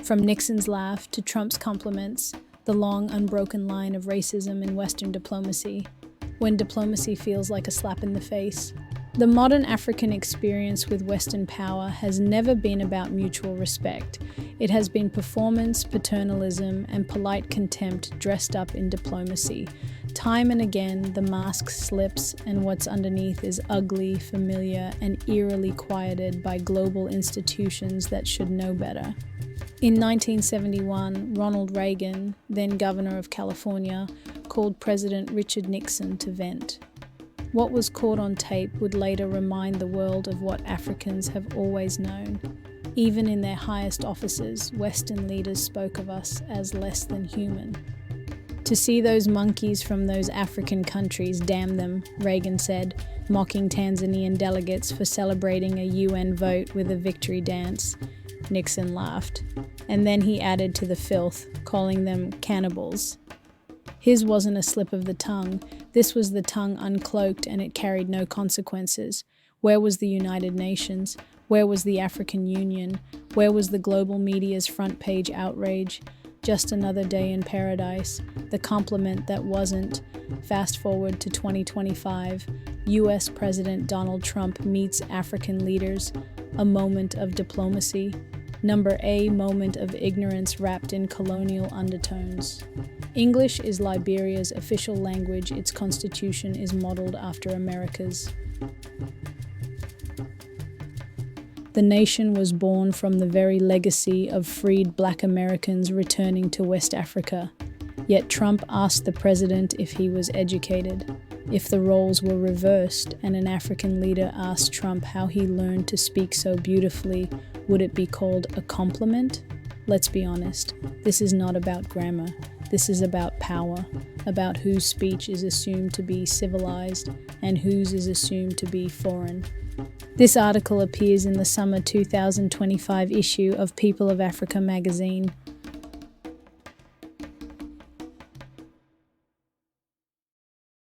From Nixon's laugh to Trump's compliments, the long, unbroken line of racism in Western diplomacy, when diplomacy feels like a slap in the face. The modern African experience with Western power has never been about mutual respect. It has been performance, paternalism, and polite contempt dressed up in diplomacy. Time and again, the mask slips, and what's underneath is ugly, familiar, and eerily quieted by global institutions that should know better. In 1971, Ronald Reagan, then governor of California, called President Richard Nixon to vent. What was caught on tape would later remind the world of what Africans have always known. Even in their highest offices, Western leaders spoke of us as less than human. To see those monkeys from those African countries, damn them, Reagan said, mocking Tanzanian delegates for celebrating a UN vote with a victory dance. Nixon laughed. And then he added to the filth, calling them cannibals. His wasn't a slip of the tongue. This was the tongue uncloaked, and it carried no consequences. Where was the United Nations? Where was the African Union? Where was the global media's front page outrage? Just another day in paradise. The compliment that wasn't. Fast forward to 2025. US President Donald Trump meets African leaders. A moment of diplomacy. Number A, moment of ignorance wrapped in colonial undertones. English is Liberia's official language. Its constitution is modeled after America's. The nation was born from the very legacy of freed Black Americans returning to West Africa. Yet Trump asked the president if he was educated. If the roles were reversed and an African leader asked Trump how he learned to speak so beautifully, would it be called a compliment? Let's be honest, this is not about grammar. This is about power, about whose speech is assumed to be civilized and whose is assumed to be foreign. This article appears in the summer 2025 issue of People of Africa magazine.